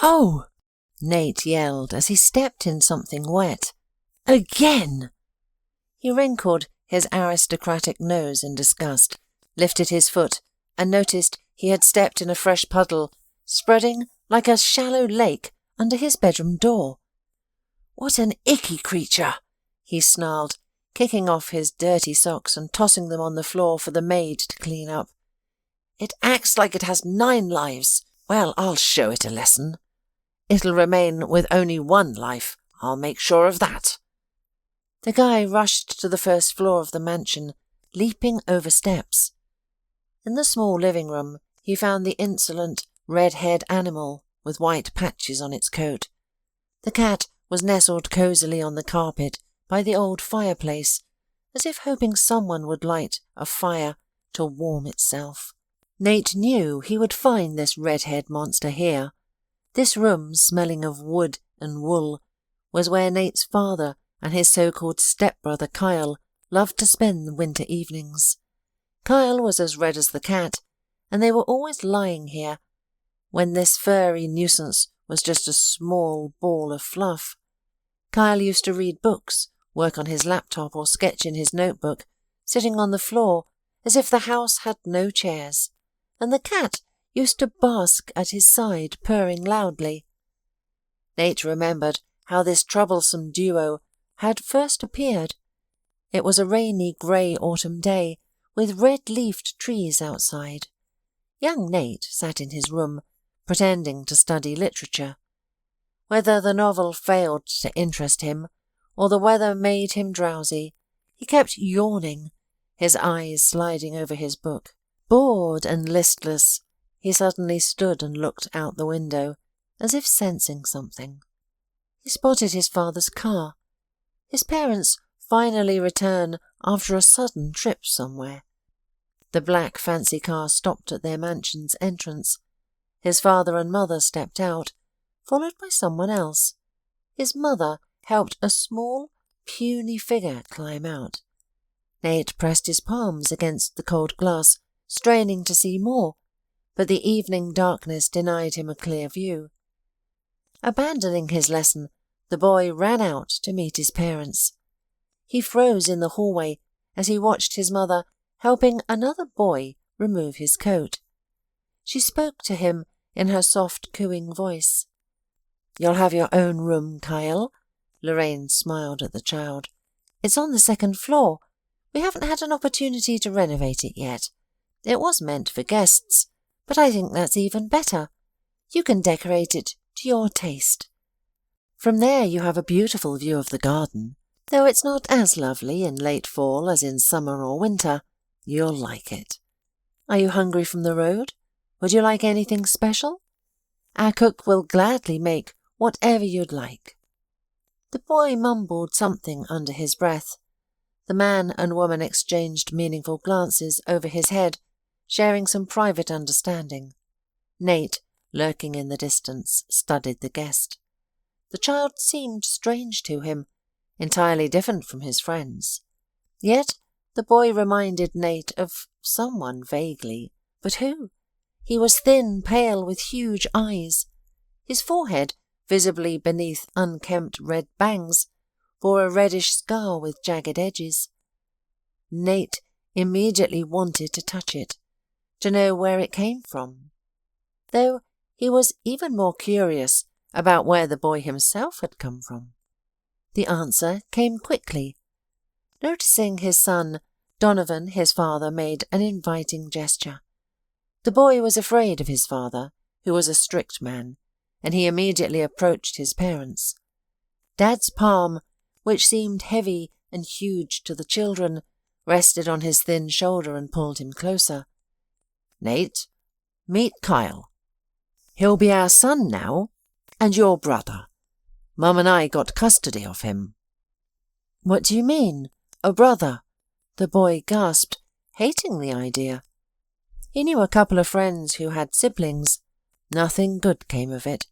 Oh! Nate yelled as he stepped in something wet. Again! He wrinkled his aristocratic nose in disgust, lifted his foot, and noticed he had stepped in a fresh puddle, spreading like a shallow lake under his bedroom door. What an icky creature! He snarled, kicking off his dirty socks and tossing them on the floor for the maid to clean up. It acts like it has 9 lives. Well, I'll show it a lesson. It'll remain with only 1 life, I'll make sure of that. The guy rushed to the first floor of the mansion, leaping over steps. In the small living room, he found the insolent, red-haired animal with white patches on its coat. The cat was nestled cosily on the carpet by the old fireplace, as if hoping someone would light a fire to warm itself. Nate knew he would find this red-haired monster here. This room, smelling of wood and wool, was where Nate's father and his so-called stepbrother Kyle loved to spend the winter evenings. Kyle was as red as the cat, and they were always lying here, when this furry nuisance was just a small ball of fluff. Kyle used to read books, work on his laptop or sketch in his notebook, sitting on the floor as if the house had no chairs, and the cat used to bask at his side, purring loudly. Nate remembered how this troublesome duo had first appeared. It was a rainy grey autumn day, with red-leafed trees outside. Young Nate sat in his room, pretending to study literature. Whether the novel failed to interest him, or the weather made him drowsy, he kept yawning, his eyes sliding over his book. Bored and listless, he suddenly stood and looked out the window, as if sensing something. He spotted his father's car. His parents finally return after a sudden trip somewhere. The black fancy car stopped at their mansion's entrance. His father and mother stepped out, followed by someone else. His mother helped a small, puny figure climb out. Nate pressed his palms against the cold glass, straining to see more, but the evening darkness denied him a clear view. Abandoning his lesson, the boy ran out to meet his parents. He froze in the hallway as he watched his mother helping another boy remove his coat. She spoke to him in her soft, cooing voice. "You'll have your own room, Kyle." Lorraine smiled at the child. "It's on the 2nd floor. We haven't had an opportunity to renovate it yet. It was meant for guests, but I think that's even better. You can decorate it to your taste. From there you have a beautiful view of the garden, though it's not as lovely in late fall as in summer or winter. You'll like it. Are you hungry from the road? Would you like anything special? Our cook will gladly make whatever you'd like." The boy mumbled something under his breath. The man and woman exchanged meaningful glances over his head, sharing some private understanding. Nate, lurking in the distance, studied the guest. The child seemed strange to him, entirely different from his friends. Yet the boy reminded Nate of someone vaguely, but who? He was thin, pale, with huge eyes. His forehead, visibly beneath unkempt red bangs, bore a reddish scar with jagged edges. Nate immediately wanted to touch it, to know where it came from, though he was even more curious about where the boy himself had come from. The answer came quickly. Noticing his son, Donovan, his father, made an inviting gesture. The boy was afraid of his father, who was a strict man, and he immediately approached his parents. Dad's palm, which seemed heavy and huge to the children, rested on his thin shoulder and pulled him closer. "Nate, meet Kyle. He'll be our son now, and your brother. Mum and I got custody of him." "What do you mean, a brother?" the boy gasped, hating the idea. He knew a couple of friends who had siblings. Nothing good came of it.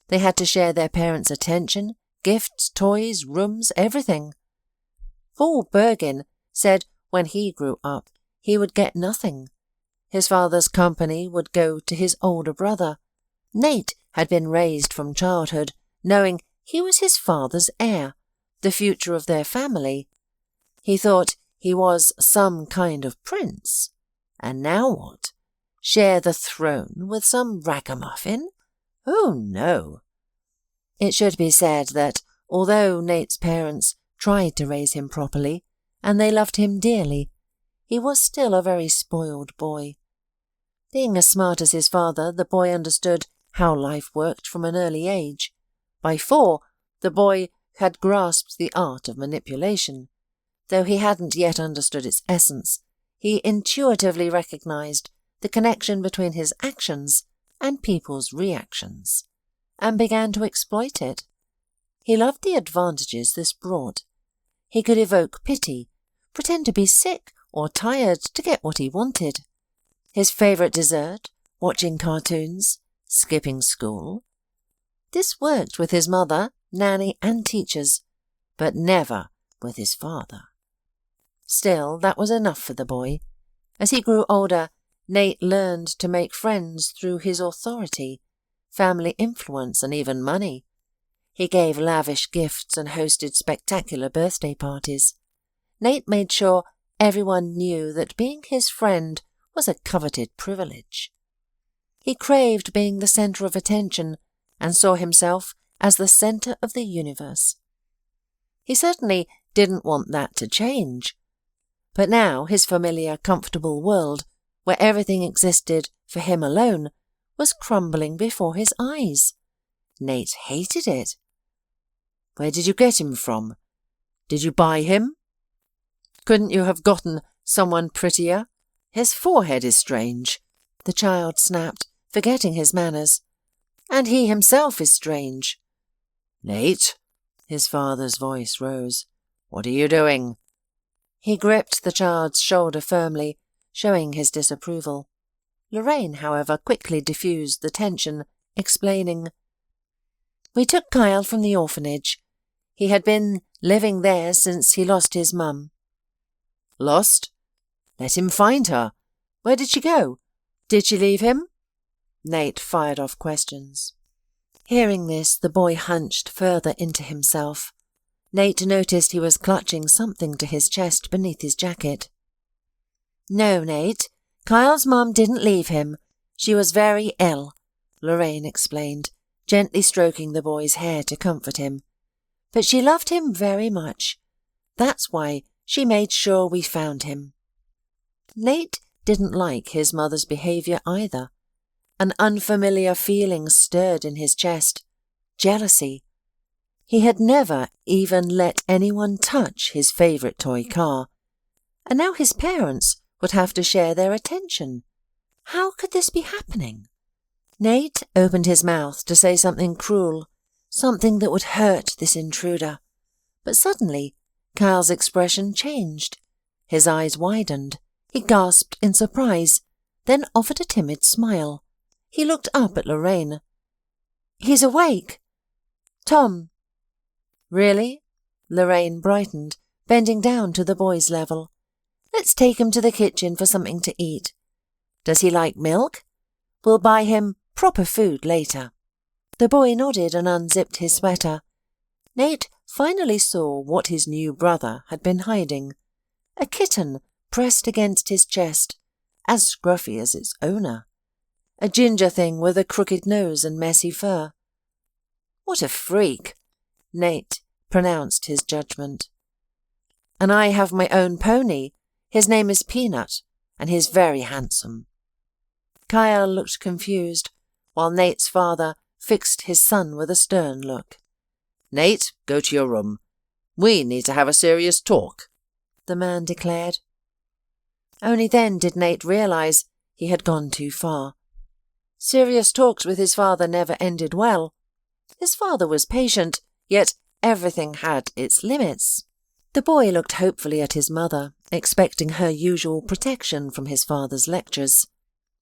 They had to share their parents' attention, gifts, toys, rooms, everything. Paul Bergin said when he grew up he would get nothing. His father's company would go to his older brother. Nate had been raised from childhood knowing he was his father's heir, the future of their family. He thought he was some kind of prince. And now what? Share the throne with some ragamuffin? Oh, no. It should be said that although Nate's parents tried to raise him properly, and they loved him dearly, he was still a very spoiled boy. Being as smart as his father, the boy understood how life worked from an early age. By 4, the boy had grasped the art of manipulation. Though he hadn't yet understood its essence, he intuitively recognized the connection between his actions and people's reactions, and began to exploit it. He loved the advantages this brought. He could evoke pity, pretend to be sick or tired to get what he wanted. His favourite dessert, watching cartoons, skipping school. This worked with his mother, nanny and teachers, but never with his father. Still, that was enough for the boy. As he grew older, Nate learned to make friends through his authority, family influence and even money. He gave lavish gifts and hosted spectacular birthday parties. Nate made sure everyone knew that being his friend was a coveted privilege. He craved being the centre of attention and saw himself as the centre of the universe. He certainly didn't want that to change. But now his familiar, comfortable world, where everything existed for him alone, was crumbling before his eyes. Nate hated it. Where did you get him from? Did you buy him? Couldn't you have gotten someone prettier? His forehead is strange, the child snapped, forgetting his manners. And he himself is strange. Nate, his father's voice rose. What are you doing? He gripped the child's shoulder firmly, showing his disapproval. Lorraine, however, quickly diffused the tension, explaining, We took Kyle from the orphanage. He had been living there since he lost his mum. Lost? Let him find her. Where did she go? Did she leave him? Nate fired off questions. Hearing this, the boy hunched further into himself. Nate noticed he was clutching something to his chest beneath his jacket. No, Nate, Kyle's mum didn't leave him. She was very ill, Lorraine explained, gently stroking the boy's hair to comfort him. But she loved him very much. That's why she made sure we found him. Nate didn't like his mother's behaviour either. An unfamiliar feeling stirred in his chest. Jealousy. He had never even let anyone touch his favourite toy car. And now his parents would have to share their attention. How could this be happening? Nate opened his mouth to say something cruel, something that would hurt this intruder. But suddenly, Kyle's expression changed. His eyes widened. He gasped in surprise, then offered a timid smile. He looked up at Lorraine. He's awake. Tom. Really? Lorraine brightened, bending down to the boy's level. Let's take him to the kitchen for something to eat. Does he like milk? We'll buy him proper food later. The boy nodded and unzipped his sweater. Nate finally saw what his new brother had been hiding. A kitten pressed against his chest, as scruffy as its owner. A ginger thing with a crooked nose and messy fur. What a freak, Nate pronounced his judgment. And I have my own pony. His name is Peanut, and he's very handsome. Kyle looked confused, while Nate's father fixed his son with a stern look. Nate, go to your room. We need to have a serious talk, the man declared. Only then did Nate realize he had gone too far. Serious talks with his father never ended well. His father was patient, yet everything had its limits. The boy looked hopefully at his mother, expecting her usual protection from his father's lectures.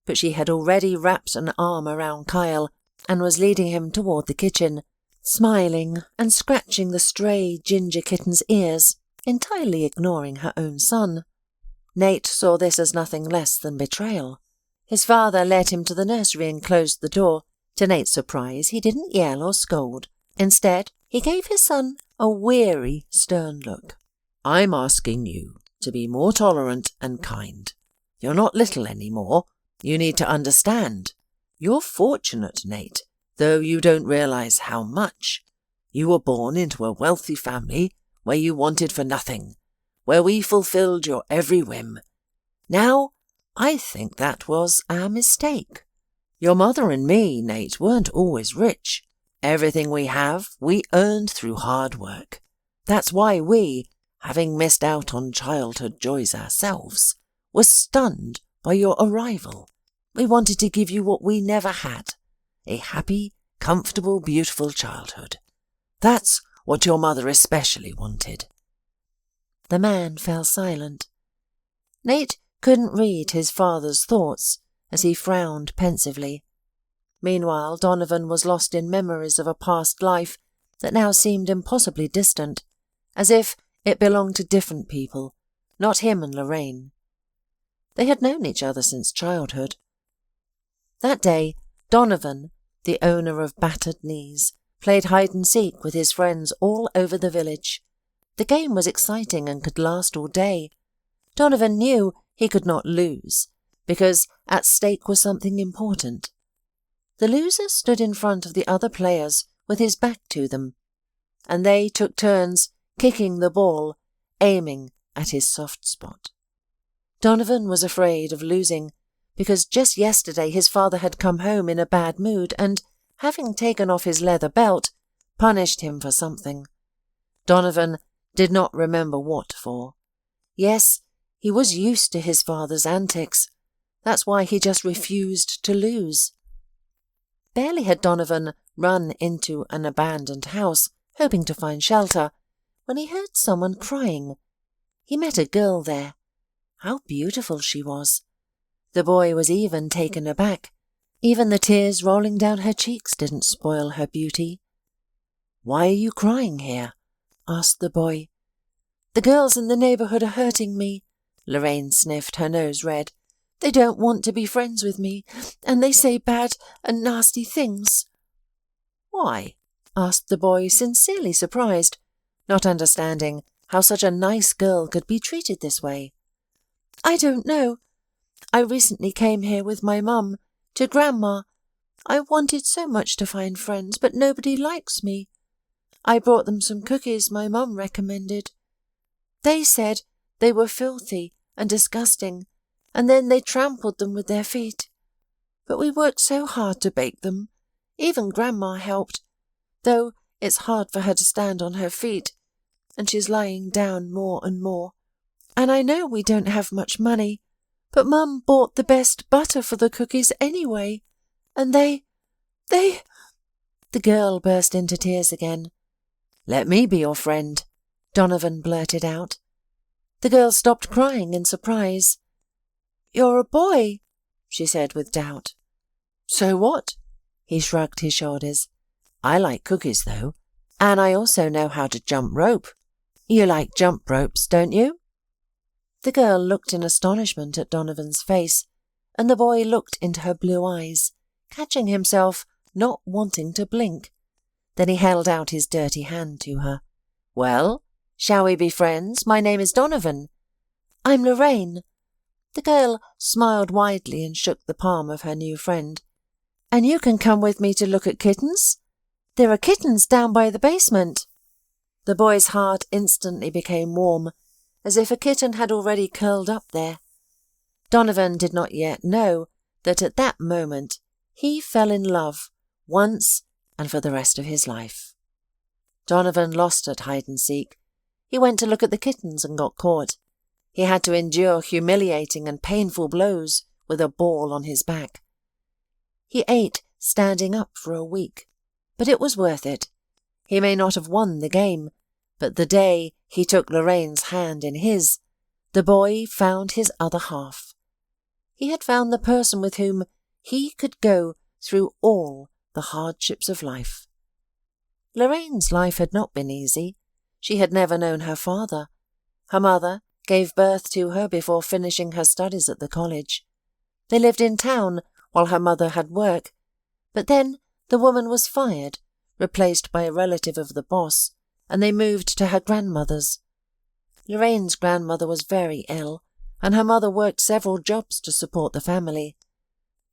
But she had already wrapped an arm around Kyle and was leading him toward the kitchen, smiling and scratching the stray ginger kitten's ears, entirely ignoring her own son. Nate saw this as nothing less than betrayal. His father led him to the nursery and closed the door, To Nate's surprise, he didn't yell or scold. Instead, he gave his son a weary, stern look. "I'm asking you to be more tolerant and kind. You're not little anymore. You need to understand. You're fortunate, Nate, though you don't realize how much. You were born into a wealthy family where you wanted for nothing, where we fulfilled your every whim. Now, I think that was our mistake. Your mother and me, Nate, weren't always rich. Everything we have, we earned through hard work. That's why we, having missed out on childhood joys ourselves, were stunned by your arrival. We wanted to give you what we never had, a happy, comfortable, beautiful childhood. That's what your mother especially wanted." The man fell silent. Nate couldn't read his father's thoughts as he frowned pensively. Meanwhile, Donovan was lost in memories of a past life that now seemed impossibly distant, as if it belonged to different people, not him and Lorraine. They had known each other since childhood. That day, Donovan, the owner of battered knees, played hide-and-seek with his friends all over the village. The game was exciting and could last all day. Donovan knew he could not lose, because at stake was something important. The loser stood in front of the other players with his back to them, and they took turns kicking the ball, aiming at his soft spot. Donovan was afraid of losing, because just yesterday his father had come home in a bad mood and, having taken off his leather belt, punished him for something. Donovan did not remember what for. Yes, he was used to his father's antics. That's why he just refused to lose. Barely had Donovan run into an abandoned house, hoping to find shelter, when he heard someone crying. He met a girl there. How beautiful she was. The boy was even taken aback. Even the tears rolling down her cheeks didn't spoil her beauty. "Why are you crying here?" asked the boy. "The girls in the neighborhood are hurting me," Lorraine sniffed, her nose red. "They don't want to be friends with me, and they say bad and nasty things." "Why?" asked the boy, sincerely surprised, not understanding how such a nice girl could be treated this way. "I don't know. I recently came here with my mum, to Grandma. I wanted so much to find friends, but nobody likes me. I brought them some cookies my mum recommended. They said they were filthy and disgusting, and then they trampled them with their feet. But we worked so hard to bake them. Even Grandma helped, though it's hard for her to stand on her feet, and she's lying down more and more. And I know we don't have much money, but Mum bought the best butter for the cookies anyway, and they... The girl burst into tears again. "Let me be your friend," Donovan blurted out. The girl stopped crying in surprise. "You're a boy," she said with doubt. "So what?" He shrugged his shoulders. "I like cookies, though, and I also know how to jump rope. You like jump ropes, don't you?" The girl looked in astonishment at Donovan's face, and the boy looked into her blue eyes, catching himself not wanting to blink. Then he held out his dirty hand to her. "Well, shall we be friends? My name is Donovan." "I'm Lorraine." The girl smiled widely and shook the palm of her new friend. "And you can come with me to look at kittens? There are kittens down by the basement." The boy's heart instantly became warm, as if a kitten had already curled up there. Donovan did not yet know that at that moment he fell in love, once and for the rest of his life. Donovan lost at hide-and-seek. He went to look at the kittens and got caught. He had to endure humiliating and painful blows with a ball on his back. He ate standing up for a week, but it was worth it. He may not have won the game, but the day he took Lorraine's hand in his, the boy found his other half. He had found the person with whom he could go through all the hardships of life. Lorraine's life had not been easy. She had never known her father. Her mother gave birth to her before finishing her studies at the college. They lived in town while her mother had work, but then The woman was fired, replaced by a relative of the boss, and they moved to her grandmother's. Lorraine's grandmother was very ill, and her mother worked several jobs to support the family.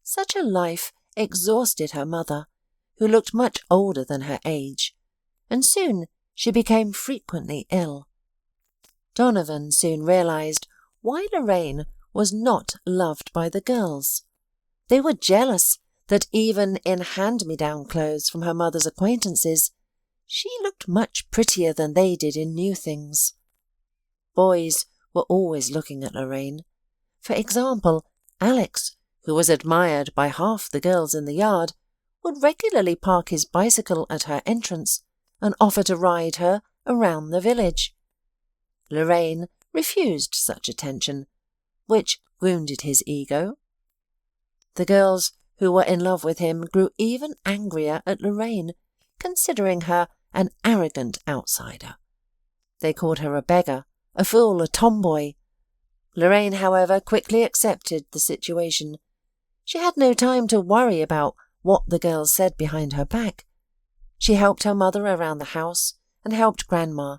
Such a life exhausted her mother, who looked much older than her age, and soon she became frequently ill. Donovan soon realized why Lorraine was not loved by the girls. They were jealous that even in hand-me-down clothes from her mother's acquaintances, she looked much prettier than they did in new things. Boys were always looking at Lorraine. For example, Alex, who was admired by half the girls in the yard, would regularly park his bicycle at her entrance and offer to ride her around the village. Lorraine refused such attention, which wounded his ego. The girls who were in love with him grew even angrier at Lorraine, considering her an arrogant outsider. They called her a beggar, a fool, a tomboy. Lorraine, however, quickly accepted the situation. She had no time to worry about what the girls said behind her back. She helped her mother around the house and helped Grandma.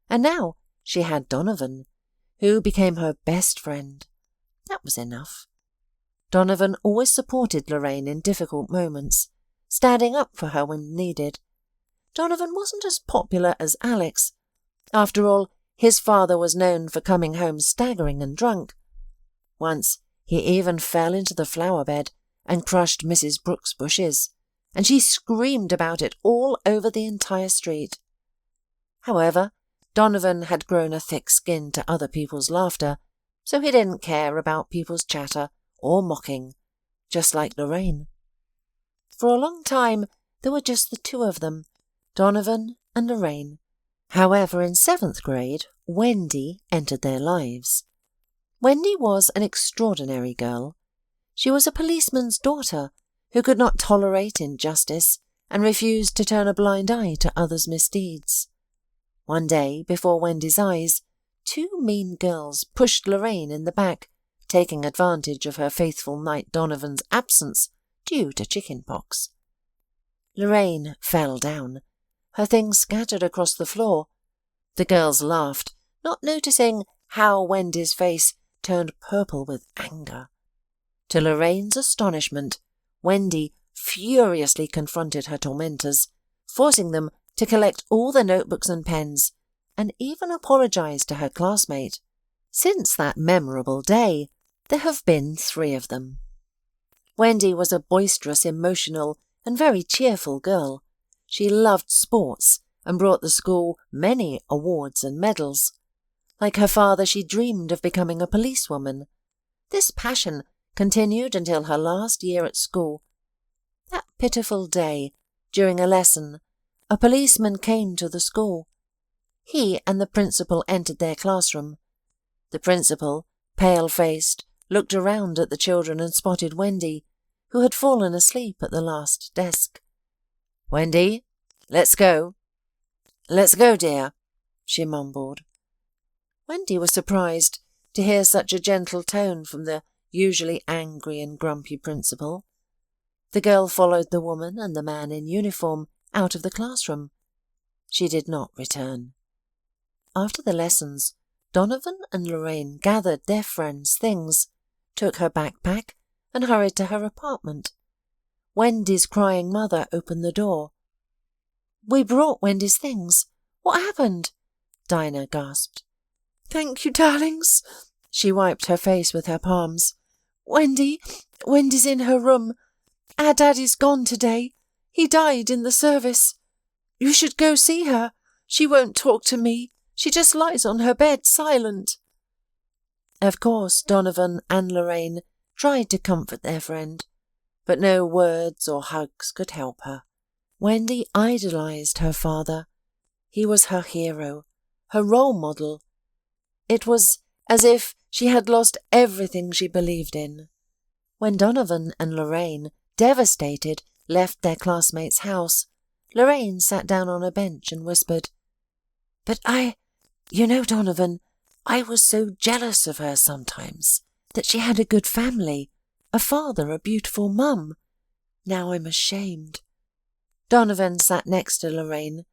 And now she had Donovan, who became her best friend. That was enough. Donovan always supported Lorraine in difficult moments, standing up for her when needed. Donovan wasn't as popular as Alex. After all, his father was known for coming home staggering and drunk. Once he even fell into the flower bed and crushed Mrs. Brooks' bushes, and she screamed about it all over the entire street. However, Donovan had grown a thick skin to other people's laughter, so he didn't care about people's chatter or mocking, just like Lorraine. For a long time there were just the two of them, Donovan and Lorraine. However, in 7th grade, Wendy entered their lives. Wendy was an extraordinary girl. She was a policeman's daughter who could not tolerate injustice and refused to turn a blind eye to others' misdeeds. One day, before Wendy's eyes, 2 mean girls pushed Lorraine in the back, taking advantage of her faithful knight Donovan's absence due to chicken pox. Lorraine fell down. Her things scattered across the floor. The girls laughed, not noticing how Wendy's face turned purple with anger. To Lorraine's astonishment, Wendy furiously confronted her tormentors, forcing them to collect all the notebooks and pens, and even apologized to her classmate. Since that memorable day, there have been 3 of them. Wendy was a boisterous, emotional, and very cheerful girl. She loved sports and brought the school many awards and medals. Like her father, she dreamed of becoming a policewoman. This passion continued until her last year at school. That pitiful day, during a lesson, a policeman came to the school. He and the principal entered their classroom. The principal, pale-faced, looked around at the children and spotted Wendy, who had fallen asleep at the last desk. "Wendy, let's go." "Let's go, dear," she mumbled. Wendy was surprised to hear such a gentle tone from the usually angry and grumpy principal. The girl followed the woman and the man in uniform out of the classroom. She did not return. After the lessons, Donovan and Lorraine gathered their friends' things, took her backpack, and hurried to her apartment. Wendy's crying mother opened the door. "We brought Wendy's things. What happened?" Dinah gasped. "Thank you, darlings." She wiped her face with her palms. Wendy's in her room. Our daddy's gone today. He died in the service. You should go see her. She won't talk to me. She just lies on her bed, silent." Of course, Donovan and Lorraine tried to comfort their friend, but no words or hugs could help her. Wendy idolized her father. He was her hero, her role model. It was as if she had lost everything she believed in. When Donovan and Lorraine, devastated, left their classmate's house, Lorraine sat down on a bench and whispered, "But you know, Donovan, I was so jealous of her sometimes, that she had a good family, a father, a beautiful mum. Now I'm ashamed." Donovan sat next to Lorraine.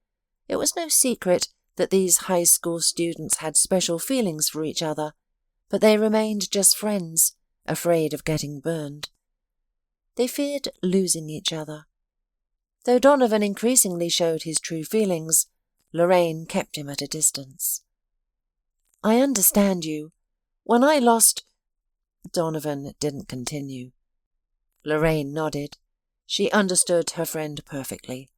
It was no secret that these high school students had special feelings for each other, but they remained just friends, afraid of getting burned. They feared losing each other. Though Donovan increasingly showed his true feelings, Lorraine kept him at a distance. "I understand you. When I lost—" Donovan didn't continue. Lorraine nodded. She understood her friend perfectly.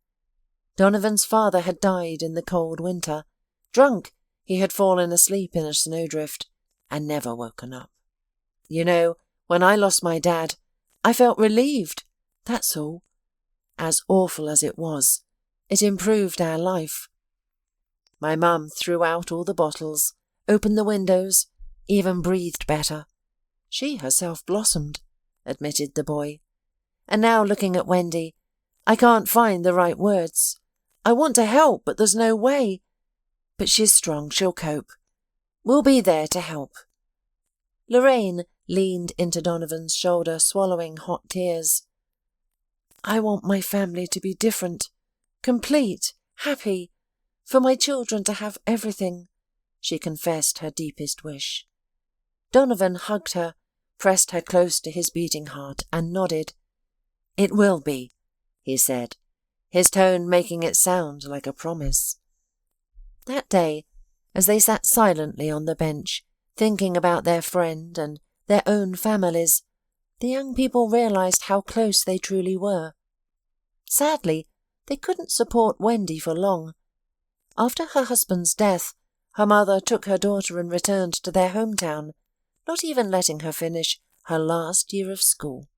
Donovan's father had died in the cold winter. Drunk, he had fallen asleep in a snowdrift and never woken up. "You know, when I lost my dad, I felt relieved, that's all. As awful as it was, it improved our life. My mum threw out all the bottles, opened the windows, even breathed better. She herself blossomed," admitted the boy. "And now looking at Wendy, I can't find the right words. I want to help, but there's no way. But she's strong, she'll cope. We'll be there to help." Lorraine leaned into Donovan's shoulder, swallowing hot tears. "I want my family to be different, complete, happy, for my children to have everything," she confessed her deepest wish. Donovan hugged her, pressed her close to his beating heart, and nodded. "It will be," he said, his tone making it sound like a promise. That day, as they sat silently on the bench, thinking about their friend and their own families, the young people realized how close they truly were. Sadly, they couldn't support Wendy for long. After her husband's death, her mother took her daughter and returned to their hometown, not even letting her finish her last year of school.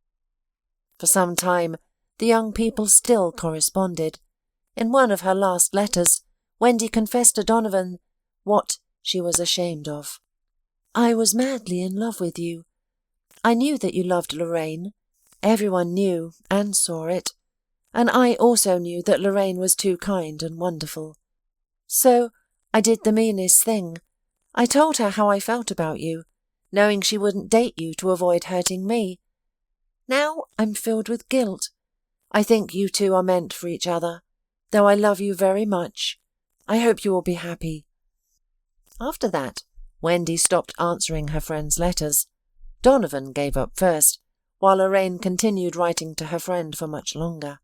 For some time, the young people still corresponded. In one of her last letters, Wendy confessed to Donovan what she was ashamed of. "I was madly in love with you. I knew that you loved Lorraine. Everyone knew and saw it. And I also knew that Lorraine was too kind and wonderful. So I did the meanest thing. I told her how I felt about you, knowing she wouldn't date you to avoid hurting me. Now I'm filled with guilt. I think you two are meant for each other, though I love you very much. I hope you will be happy." After that, Wendy stopped answering her friend's letters. Donovan gave up first, while Lorraine continued writing to her friend for much longer.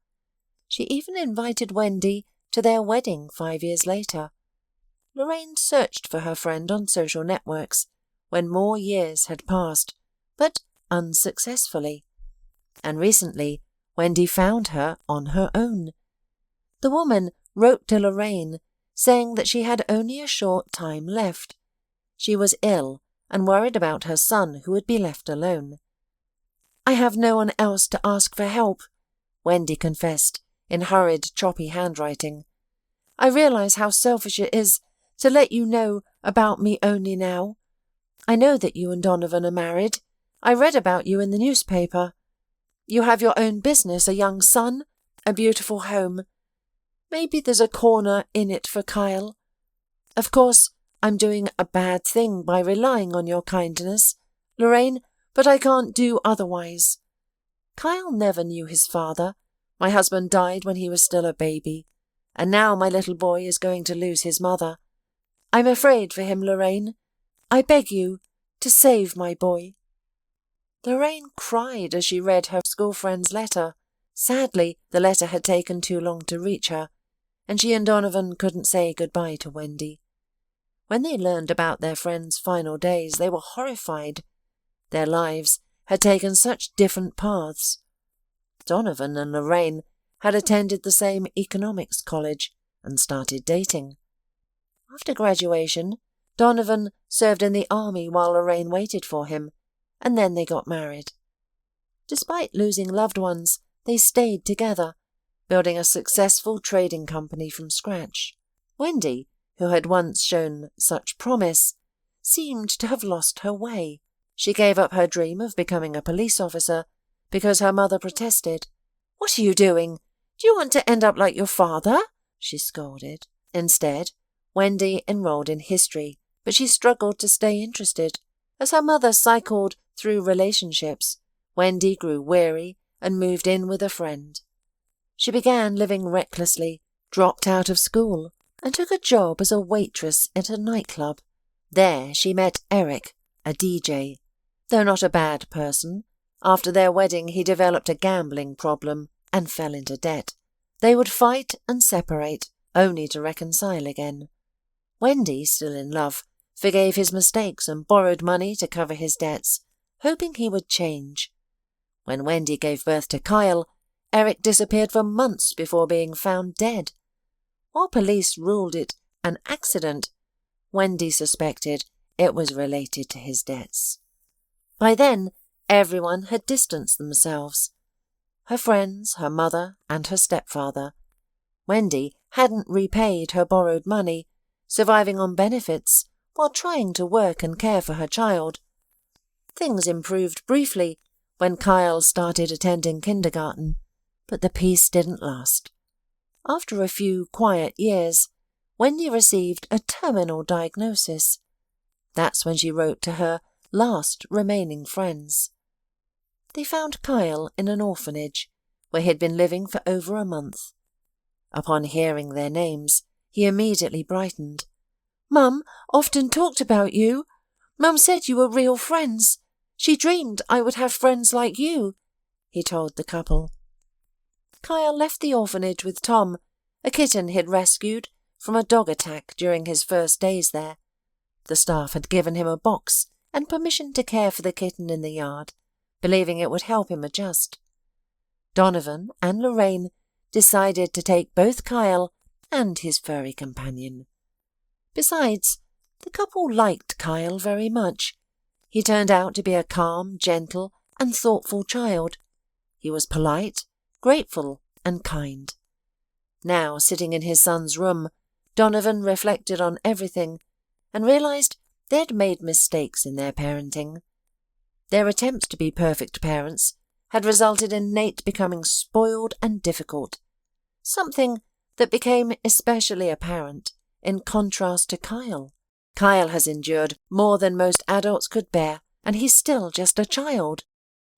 She even invited Wendy to their wedding 5 years later. Lorraine searched for her friend on social networks when more years had passed, but unsuccessfully. And recently, Wendy found her on her own. The woman wrote to Lorraine, saying that she had only a short time left. She was ill and worried about her son, who would be left alone. "I have no one else to ask for help," Wendy confessed in hurried, choppy handwriting. "I realize how selfish it is to let you know about me only now. I know that you and Donovan are married. I read about you in the newspaper. You have your own business, a young son, a beautiful home. Maybe there's a corner in it for Kyle. Of course, I'm doing a bad thing by relying on your kindness, Lorraine, but I can't do otherwise. Kyle never knew his father. My husband died when he was still a baby, and now my little boy is going to lose his mother. I'm afraid for him, Lorraine. I beg you to save my boy." Lorraine cried as she read her school friend's letter. Sadly, the letter had taken too long to reach her, and she and Donovan couldn't say goodbye to Wendy. When they learned about their friend's final days, they were horrified. Their lives had taken such different paths. Donovan and Lorraine had attended the same economics college and started dating. After graduation, Donovan served in the army while Lorraine waited for him, and then they got married. Despite losing loved ones, they stayed together, building a successful trading company from scratch. Wendy, who had once shown such promise, seemed to have lost her way. She gave up her dream of becoming a police officer because her mother protested. "What are you doing? Do you want to end up like your father?" she scolded. Instead, Wendy enrolled in history, but she struggled to stay interested. As her mother cycled through relationships, Wendy grew weary and moved in with a friend. She began living recklessly, dropped out of school, and took a job as a waitress at a nightclub. There she met Eric, a DJ. Though not a bad person, after their wedding he developed a gambling problem and fell into debt. They would fight and separate, only to reconcile again. Wendy, still in love, forgave his mistakes and borrowed money to cover his debts, hoping he would change. When Wendy gave birth to Kyle, Eric disappeared for months before being found dead. While police ruled it an accident, Wendy suspected it was related to his debts. By then, everyone had distanced themselves. Her friends, her mother, and her stepfather. Wendy hadn't repaid her borrowed money, surviving on benefits while trying to work and care for her child. Things improved briefly when Kyle started attending kindergarten, but the peace didn't last. After a few quiet years, Wendy received a terminal diagnosis. That's when she wrote to her last remaining friends. They found Kyle in an orphanage, where he had been living for over a month. Upon hearing their names, he immediately brightened. "Mum often talked about you. Mum said you were real friends. She dreamed I would have friends like you," he told the couple. Kyle left the orphanage with Tom, a kitten he'd rescued from a dog attack during his first days there. The staff had given him a box and permission to care for the kitten in the yard, believing it would help him adjust. Donovan and Lorraine decided to take both Kyle and his furry companion. Besides, the couple liked Kyle very much. He turned out to be a calm, gentle, and thoughtful child. He was polite, grateful, and kind. Now, sitting in his son's room, Donovan reflected on everything and realized they'd made mistakes in their parenting. Their attempts to be perfect parents had resulted in Nate becoming spoiled and difficult, something that became especially apparent in contrast to Kyle. Kyle has endured more than most adults could bear, and he's still just a child,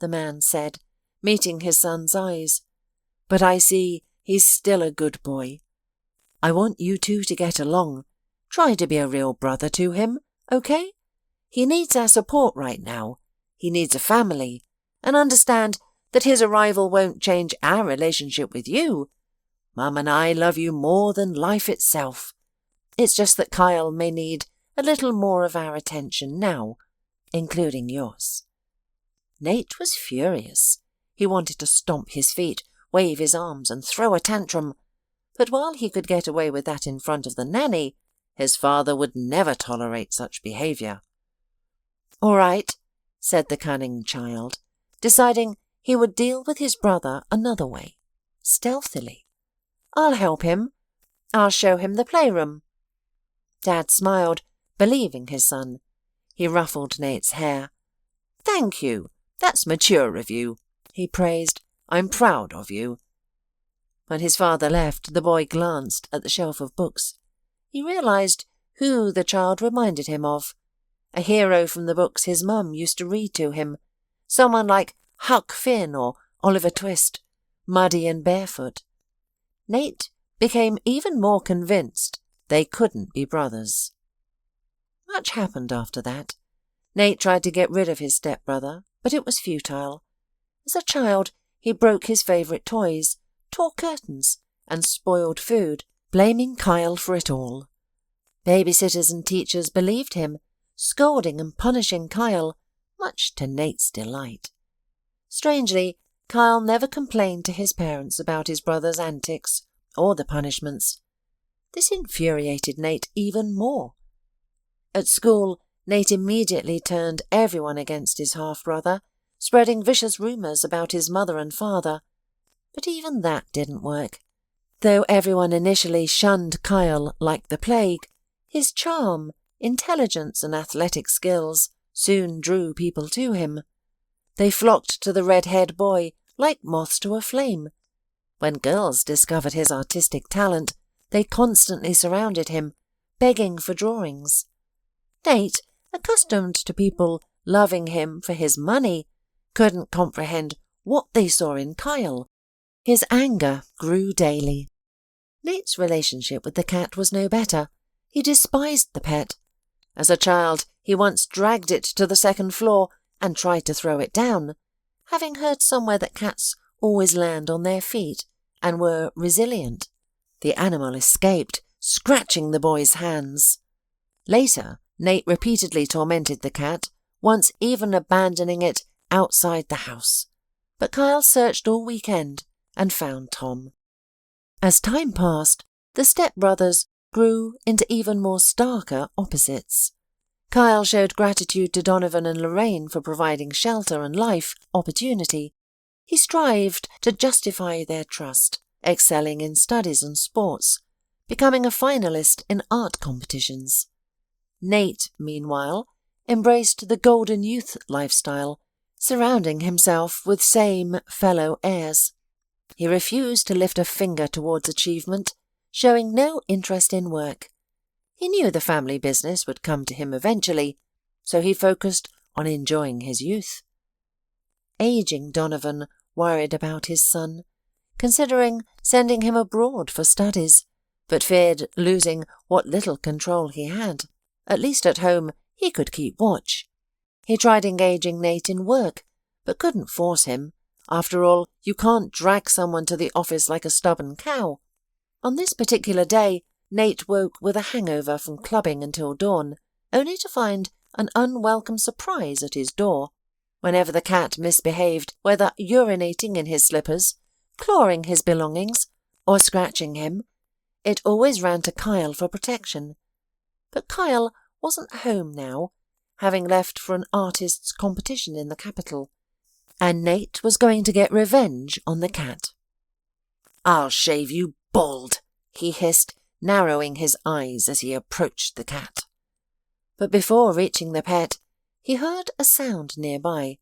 the man said, meeting his son's eyes. But I see he's still a good boy. I want you two to get along. Try to be a real brother to him, okay? He needs our support right now. He needs a family, and understand that his arrival won't change our relationship with you. Mum and I love you more than life itself. It's just that Kyle may need a little more of our attention now, including yours." Nate was furious. He wanted to stomp his feet, wave his arms, and throw a tantrum. But while he could get away with that in front of the nanny, his father would never tolerate such behaviour. "All right," said the cunning child, deciding he would deal with his brother another way, stealthily. "I'll help him. I'll show him the playroom." Dad smiled, believing his son. He ruffled Nate's hair. "Thank you. That's mature of you," he praised. "I'm proud of you." When his father left, the boy glanced at the shelf of books. He realized who the child reminded him of. A hero from the books his mum used to read to him. Someone like Huck Finn or Oliver Twist, Muddy and Barefoot. Nate became even more convinced they couldn't be brothers. Much happened after that. Nate tried to get rid of his stepbrother, but it was futile. As a child, he broke his favourite toys, tore curtains, and spoiled food, blaming Kyle for it all. Babysitters and teachers believed him, scolding and punishing Kyle, much to Nate's delight. Strangely, Kyle never complained to his parents about his brother's antics or the punishments. This infuriated Nate even more. At school, Nate immediately turned everyone against his half-brother, spreading vicious rumours about his mother and father. But even that didn't work. Though everyone initially shunned Kyle like the plague, his charm, intelligence and athletic skills soon drew people to him. They flocked to the red-haired boy like moths to a flame. When girls discovered his artistic talent, they constantly surrounded him, begging for drawings. Nate, accustomed to people loving him for his money, couldn't comprehend what they saw in Kyle. His anger grew daily. Nate's relationship with the cat was no better. He despised the pet. As a child, he once dragged it to the second floor and tried to throw it down, having heard somewhere that cats always land on their feet and were resilient. The animal escaped, scratching the boy's hands. Later, Nate repeatedly tormented the cat, once even abandoning it outside the house. But Kyle searched all weekend and found Tom. As time passed, the stepbrothers grew into even more starker opposites. Kyle showed gratitude to Donovan and Lorraine for providing shelter and life opportunity. He strived to justify their trust, excelling in studies and sports, becoming a finalist in art competitions. Nate, meanwhile, embraced the golden youth lifestyle, surrounding himself with same fellow heirs. He refused to lift a finger towards achievement, showing no interest in work. He knew the family business would come to him eventually, so he focused on enjoying his youth. Aging Donovan worried about his son, considering sending him abroad for studies, but feared losing what little control he had. At least at home he could keep watch. He tried engaging Nate in work, but couldn't force him. After all, you can't drag someone to the office like a stubborn cow. On this particular day, Nate woke with a hangover from clubbing until dawn, only to find an unwelcome surprise at his door. Whenever the cat misbehaved, whether urinating in his slippers, clawing his belongings, or scratching him, it always ran to Kyle for protection. But Kyle wasn't home now, having left for an artists' competition in the capital, and Nate was going to get revenge on the cat. "I'll shave you bald," he hissed, narrowing his eyes as he approached the cat. But before reaching the pet, he heard a sound nearby.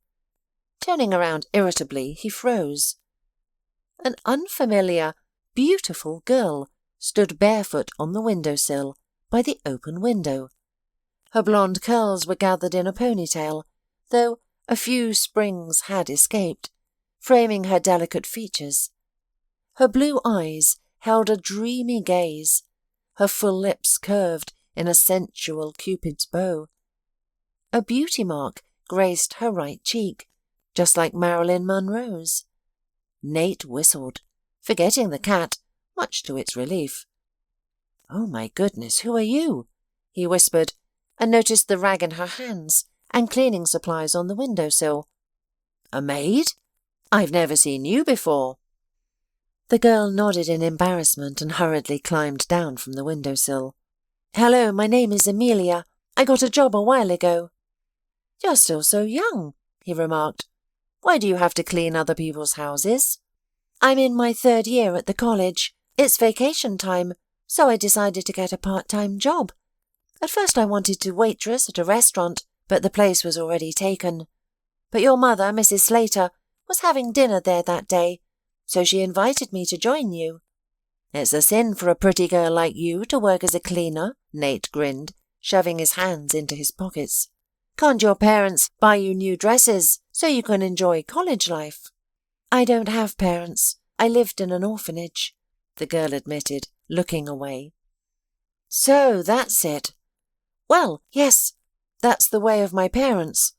Turning around irritably, he froze. An unfamiliar, beautiful girl stood barefoot on the windowsill by the open window. Her blonde curls were gathered in a ponytail, though a few springs had escaped, framing her delicate features. Her blue eyes held a dreamy gaze, her full lips curved in a sensual Cupid's bow. A beauty mark graced her right cheek, just like Marilyn Monroe's. Nate whistled, forgetting the cat, much to its relief. "Oh my goodness, who are you?" he whispered, and noticed the rag in her hands and cleaning supplies on the windowsill. "A maid? I've never seen you before." The girl nodded in embarrassment and hurriedly climbed down from the windowsill. "Hello, my name is Amelia. I got a job a while ago." "You're still so young," he remarked. "Why do you have to clean other people's houses?" "I'm in my 3rd year at the college. It's vacation time, so I decided to get a part-time job. At first I wanted to waitress at a restaurant, but the place was already taken. But your mother, Mrs. Slater, was having dinner there that day, so she invited me to join you." "It's a sin for a pretty girl like you to work as a cleaner," Nate grinned, shoving his hands into his pockets. "Can't your parents buy you new dresses so you can enjoy college life?" "I don't have parents. I lived in an orphanage," the girl admitted, looking away. "So that's it. Well, yes, that's the way of my parents.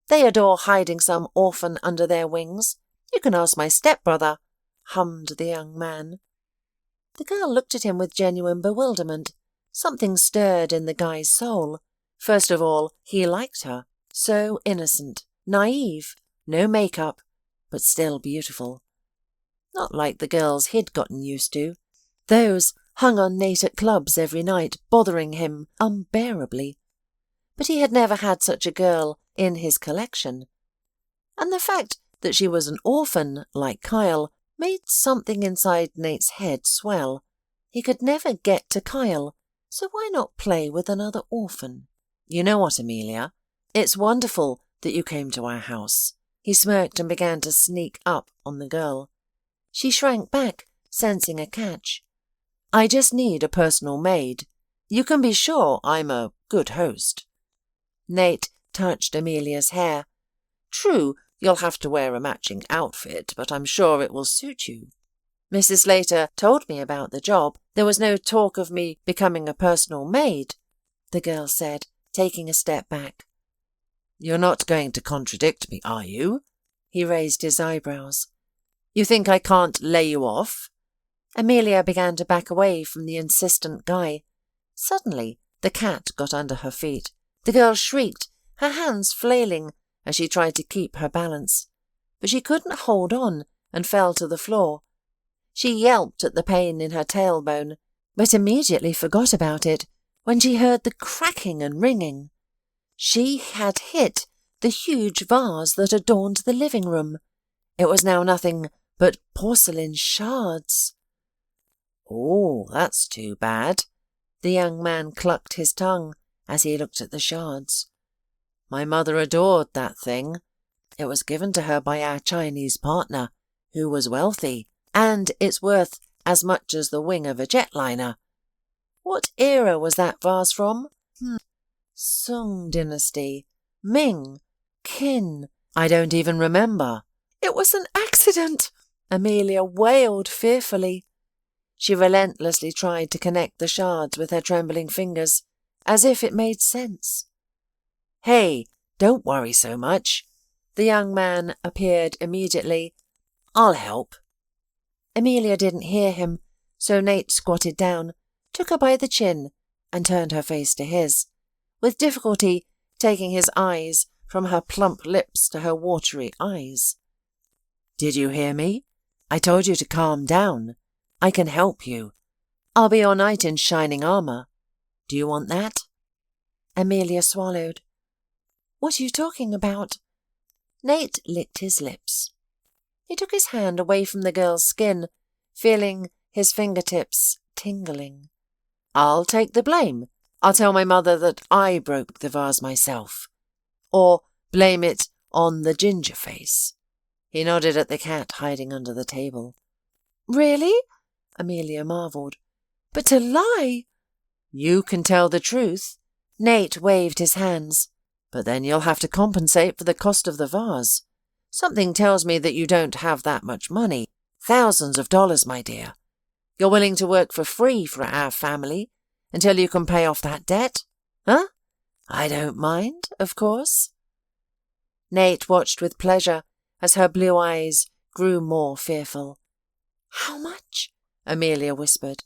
They adore hiding some orphan under their wings. You can ask my stepbrother," hummed the young man. The girl looked at him with genuine bewilderment. Something stirred in the guy's soul. First of all, he liked her. So innocent, naive, no makeup, but still beautiful. Not like the girls he'd gotten used to. Those hung on Nate at clubs every night, bothering him unbearably. But he had never had such a girl in his collection. And the fact that she was an orphan, like Kyle, made something inside Nate's head swell. He could never get to Kyle, so why not play with another orphan? "You know what, Amelia? It's wonderful that you came to our house." He smirked and began to sneak up on the girl. She shrank back, sensing a catch. "I just need a personal maid. You can be sure I'm a good host." Nate touched Amelia's hair. "True, you'll have to wear a matching outfit, but I'm sure it will suit you." Mrs. Slater told me about the job. There was no talk of me becoming a personal maid, the girl said, taking a step back. You're not going to contradict me, are you? He raised his eyebrows. You think I can't lay you off? Amelia began to back away from the insistent guy. Suddenly, the cat got under her feet. The girl shrieked, her hands flailing as she tried to keep her balance. But she couldn't hold on and fell to the floor. She yelped at the pain in her tailbone, but immediately forgot about it when she heard the cracking and ringing. She had hit the huge vase that adorned the living room. It was now nothing but porcelain shards. Oh, that's too bad. The young man clucked his tongue as he looked at the shards. My mother adored that thing. It was given to her by our Chinese partner, who was wealthy, and it's worth as much as the wing of a jetliner. What era was that vase from? Sung dynasty, Ming, Qin, I don't even remember. It was an accident, Amelia wailed fearfully. She relentlessly tried to connect the shards with her trembling fingers, as if it made sense. Hey, don't worry so much. The young man appeared immediately. I'll help. Amelia didn't hear him, so Nate squatted down, took her by the chin, and turned her face to his, with difficulty taking his eyes from her plump lips to her watery eyes. Did you hear me? I told you to calm down. I can help you. I'll be your knight in shining armour. Do you want that? Amelia swallowed. What are you talking about? Nate licked his lips. He took his hand away from the girl's skin, feeling his fingertips tingling. I'll take the blame. I'll tell my mother that I broke the vase myself. Or blame it on the ginger face. He nodded at the cat hiding under the table. Really? Amelia marvelled. But to lie! You can tell the truth. Nate waved his hands. But then you'll have to compensate for the cost of the vase. Something tells me that you don't have that much money. Thousands of dollars, my dear. You're willing to work for free for our family until you can pay off that debt? Huh? I don't mind, of course. Nate watched with pleasure as her blue eyes grew more fearful. How much? Amelia whispered.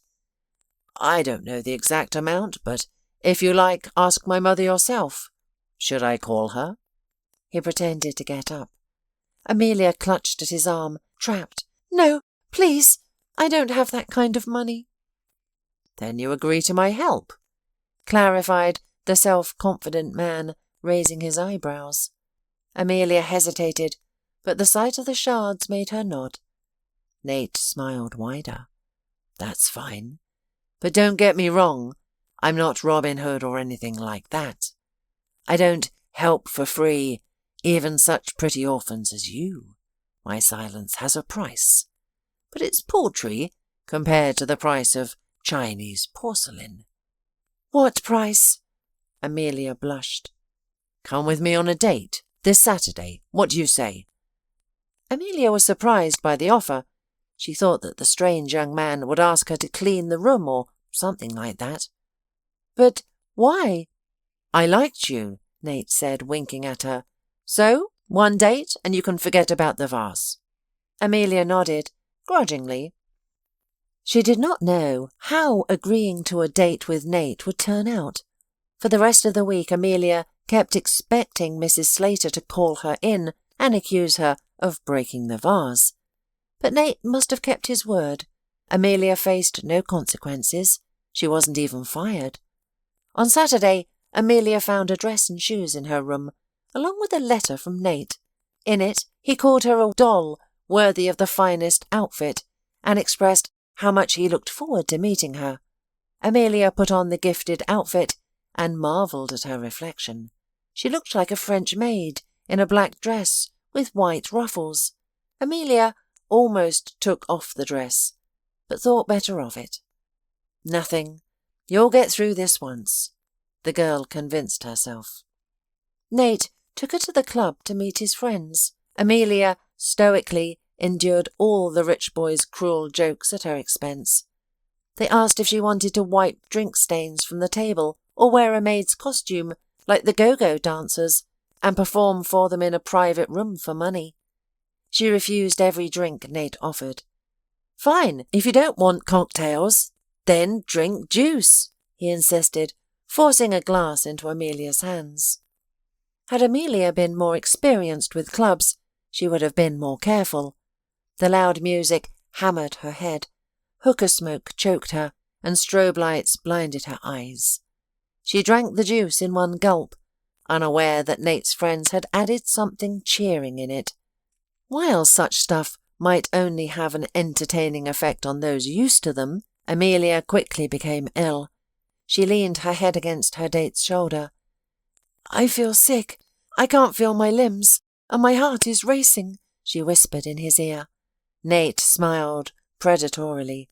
I don't know the exact amount, but if you like, ask my mother yourself. Should I call her? He pretended to get up. Amelia clutched at his arm, trapped. No, please, I don't have that kind of money. Then you agree to my help, clarified the self-confident man, raising his eyebrows. Amelia hesitated, but the sight of the shards made her nod. Nate smiled wider. That's fine. But don't get me wrong, I'm not Robin Hood or anything like that. I don't help for free even such pretty orphans as you. My silence has a price, but it's paltry compared to the price of Chinese porcelain. What price? Amelia blushed. Come with me on a date this Saturday. What do you say? Amelia was surprised by the offer. She thought that the strange young man would ask her to clean the room or something like that. But why? I liked you, Nate said, winking at her. So, one date and you can forget about the vase. Amelia nodded, grudgingly. She did not know how agreeing to a date with Nate would turn out. For the rest of the week, Amelia kept expecting Mrs. Slater to call her in and accuse her of breaking the vase. But Nate must have kept his word. Amelia faced no consequences. She wasn't even fired. On Saturday, Amelia found a dress and shoes in her room, along with a letter from Nate. In it, he called her a doll worthy of the finest outfit, and expressed how much he looked forward to meeting her. Amelia put on the gifted outfit and marvelled at her reflection. She looked like a French maid in a black dress with white ruffles. Amelia almost took off the dress, but thought better of it. Nothing. You'll get through this once, the girl convinced herself. Nate took her to the club to meet his friends. Amelia stoically endured all the rich boys' cruel jokes at her expense. They asked if she wanted to wipe drink stains from the table or wear a maid's costume like the go-go dancers and perform for them in a private room for money. She refused every drink Nate offered. "Fine, if you don't want cocktails, then drink juice," he insisted, forcing a glass into Amelia's hands. Had Amelia been more experienced with clubs, she would have been more careful. The loud music hammered her head, hookah smoke choked her, and strobe lights blinded her eyes. She drank the juice in one gulp, unaware that Nate's friends had added something cheering in it. While such stuff might only have an entertaining effect on those used to them, Amelia quickly became ill. She leaned her head against her date's shoulder. "I feel sick. I can't feel my limbs, and my heart is racing," she whispered in his ear. Nate smiled predatorily.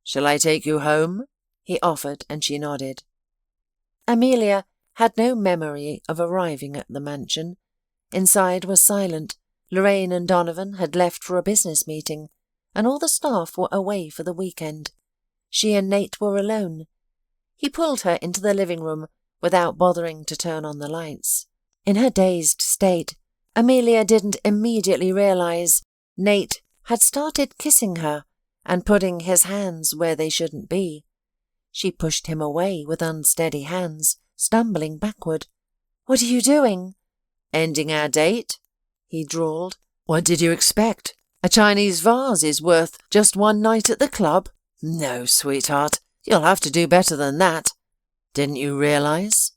"Shall I take you home?" he offered, and she nodded. Amelia had no memory of arriving at the mansion. Inside was silent. Lorraine and Donovan had left for a business meeting, and all the staff were away for the weekend. She and Nate were alone. He pulled her into the living room without bothering to turn on the lights. In her dazed state, Amelia didn't immediately realize Nate had started kissing her and putting his hands where they shouldn't be. She pushed him away with unsteady hands, stumbling backward. "What are you doing?" "Ending our date," he drawled. "What did you expect? A Chinese vase is worth just one night at the club? No, sweetheart, you'll have to do better than that. Didn't you realize?"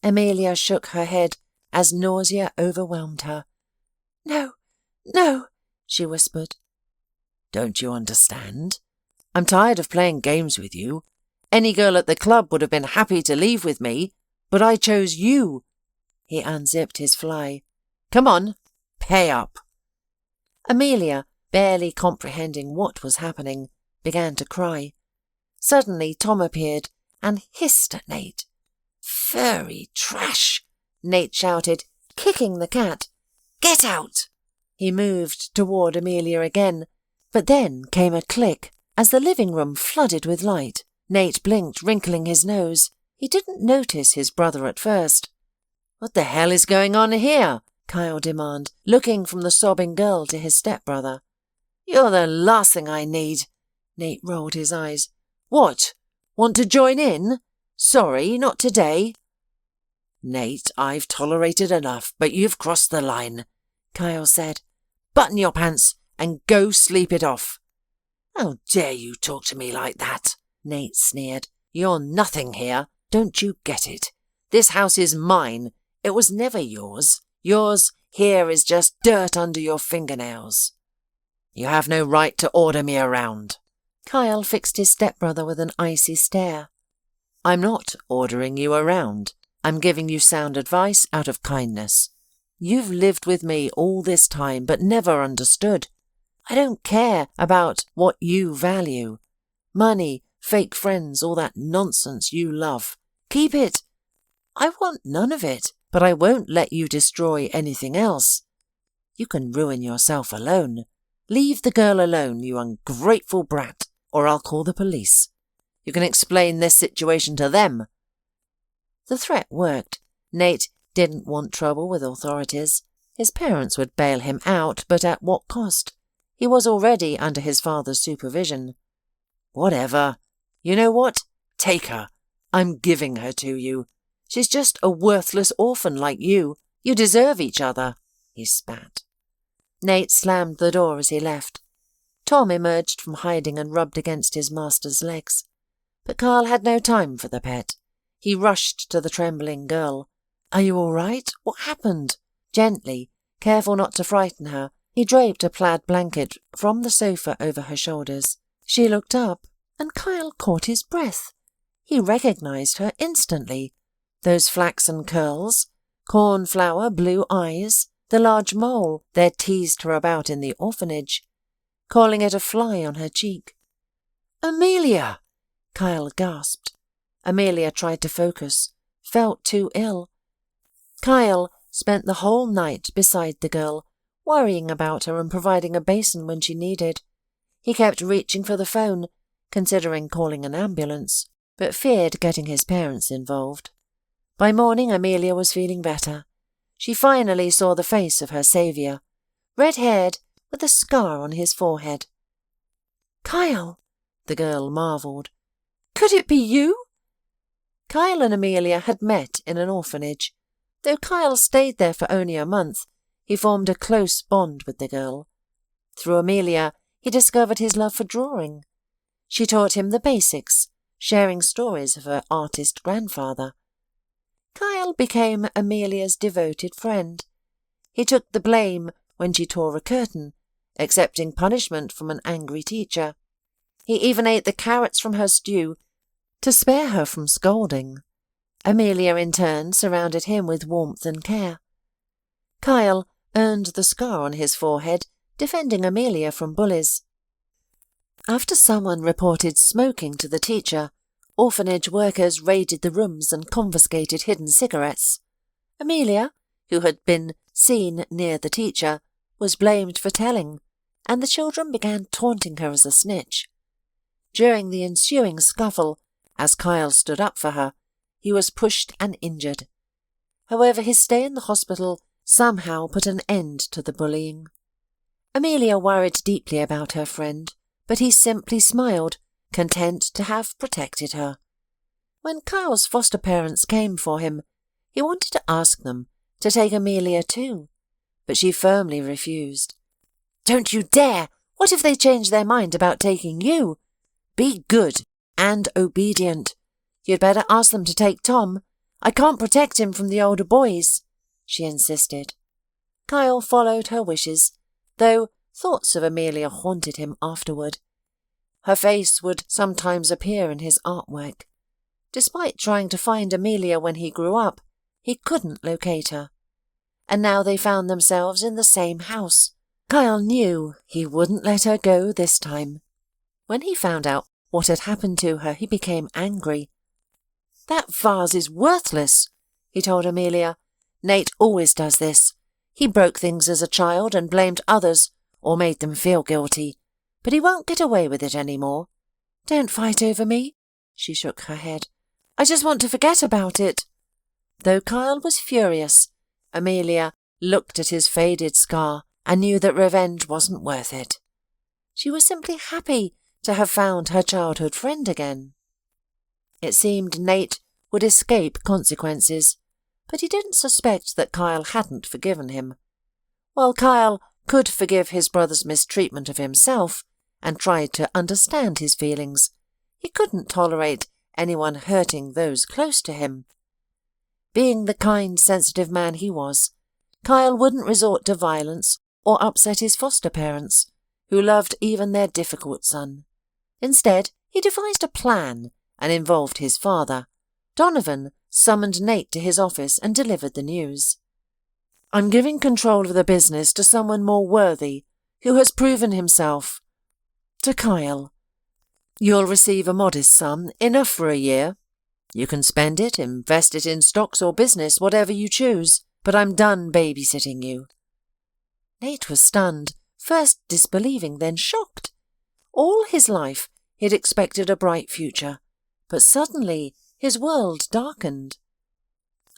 Amelia shook her head as nausea overwhelmed her. "No, no," she whispered. "Don't you understand? I'm tired of playing games with you. Any girl at the club would have been happy to leave with me, but I chose you." He unzipped his fly. "Come on, pay up." Amelia, barely comprehending what was happening, began to cry. Suddenly Tom appeared and hissed at Nate. "Furry trash!" Nate shouted, kicking the cat. "Get out!" He moved toward Amelia again, but then came a click as the living room flooded with light. Nate blinked, wrinkling his nose. He didn't notice his brother at first. "What the hell is going on here?" Kyle demanded, looking from the sobbing girl to his stepbrother. "You're the last thing I need." Nate rolled his eyes. "What? Want to join in? Sorry, not today." "Nate, I've tolerated enough, but you've crossed the line," Kyle said. "Button your pants and go sleep it off." "How dare you talk to me like that?" Nate sneered. "You're nothing here. Don't you get it? This house is mine. It was never yours. Yours here is just dirt under your fingernails." "You have no right to order me around." Kyle fixed his stepbrother with an icy stare. "I'm not ordering you around. I'm giving you sound advice out of kindness. You've lived with me all this time but never understood. I don't care about what you value. Money, fake friends, all that nonsense you love. Keep it. I want none of it, but I won't let you destroy anything else. You can ruin yourself alone. Leave the girl alone, you ungrateful brat, or I'll call the police. You can explain this situation to them." The threat worked. Nate didn't want trouble with authorities. His parents would bail him out, but at what cost? He was already under his father's supervision. "Whatever. You know what? Take her. I'm giving her to you. She's just a worthless orphan like you. You deserve each other," he spat. Nate slammed the door as he left. Tom emerged from hiding and rubbed against his master's legs. But Carl had no time for the pet. He rushed to the trembling girl. "Are you all right? What happened?" Gently, careful not to frighten her, he draped a plaid blanket from the sofa over her shoulders. She looked up, and Kyle caught his breath. He recognized her instantly. Those flaxen curls, cornflower blue eyes, the large mole they'd teased her about in the orphanage, calling it a fly on her cheek. "Amelia!" Kyle gasped. Amelia tried to focus, felt too ill. Kyle spent the whole night beside the girl, worrying about her and providing a basin when she needed. He kept reaching for the phone, considering calling an ambulance, but feared getting his parents involved. By morning, Amelia was feeling better. She finally saw the face of her saviour, red-haired with a scar on his forehead. "Kyle," the girl marvelled. "Could it be you?" Kyle and Amelia had met in an orphanage. Though Kyle stayed there for only a month, he formed a close bond with the girl. Through Amelia, he discovered his love for drawing. She taught him the basics, sharing stories of her artist grandfather. Kyle became Amelia's devoted friend. He took the blame when she tore a curtain, accepting punishment from an angry teacher. He even ate the carrots from her stew to spare her from scolding. Amelia, in turn, surrounded him with warmth and care. Kyle earned the scar on his forehead, defending Amelia from bullies. After someone reported smoking to the teacher, orphanage workers raided the rooms and confiscated hidden cigarettes. Amelia, who had been seen near the teacher, was blamed for telling, and the children began taunting her as a snitch. During the ensuing scuffle, as Kyle stood up for her, he was pushed and injured. However, his stay in the hospital somehow put an end to the bullying. Amelia worried deeply about her friend, but he simply smiled, content to have protected her. When Kyle's foster parents came for him, he wanted to ask them to take Amelia too, but she firmly refused. "Don't you dare! What if they change their mind about taking you? Be good and obedient. You'd better ask them to take Tom. I can't protect him from the older boys," she insisted. Kyle followed her wishes, though thoughts of Amelia haunted him afterward. Her face would sometimes appear in his artwork. Despite trying to find Amelia when he grew up, he couldn't locate her. And now they found themselves in the same house. Kyle knew he wouldn't let her go this time. When he found out what had happened to her, he became angry. "That vase is worthless," he told Amelia. "Nate always does this. He broke things as a child and blamed others or made them feel guilty, but he won't get away with it anymore. Don't fight over me." She shook her head. "I just want to forget about it." Though Kyle was furious, Amelia looked at his faded scar and knew that revenge wasn't worth it. She was simply happy to have found her childhood friend again. It seemed Nate would escape consequences, but he didn't suspect that Kyle hadn't forgiven him. While Kyle could forgive his brother's mistreatment of himself and tried to understand his feelings, he couldn't tolerate anyone hurting those close to him. Being the kind, sensitive man he was, Kyle wouldn't resort to violence or upset his foster parents, who loved even their difficult son. Instead, he devised a plan and involved his father. Donovan summoned Nate to his office and delivered the news. "I'm giving control of the business to someone more worthy, who has proven himself. To Kyle. You'll receive a modest sum, enough for a year. You can spend it, invest it in stocks or business, whatever you choose, but I'm done babysitting you." Nate was stunned, first disbelieving, then shocked. All his life he'd expected a bright future, but suddenly his world darkened.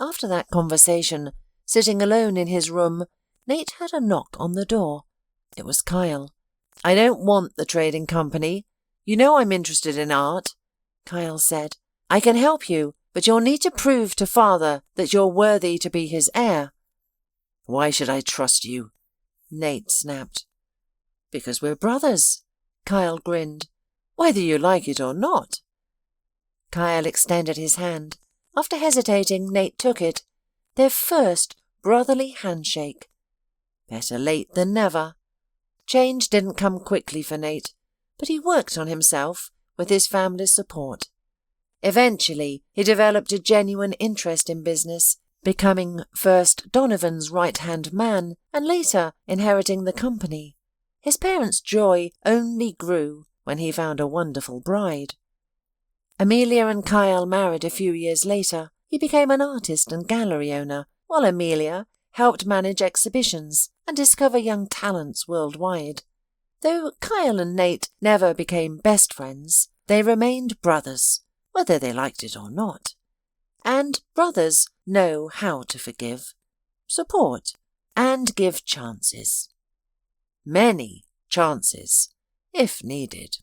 After that conversation, sitting alone in his room, Nate heard a knock on the door. It was Kyle. "I don't want the trading company. You know I'm interested in art," Kyle said. "I can help you, but you'll need to prove to Father that you're worthy to be his heir." "Why should I trust you?" Nate snapped. "Because we're brothers," Kyle grinned. "Whether you like it or not." Kyle extended his hand. After hesitating, Nate took it. Their first brotherly handshake. Better late than never. Change didn't come quickly for Nate, but he worked on himself with his family's support. Eventually, he developed a genuine interest in business, becoming first Donovan's right-hand man and later inheriting the company. His parents' joy only grew when he found a wonderful bride. Amelia and Kyle married a few years later. He became an artist and gallery owner, while Amelia helped manage exhibitions and discover young talents worldwide. Though Kyle and Nate never became best friends, they remained brothers, whether they liked it or not. And brothers know how to forgive, support, and give chances. Many chances, if needed.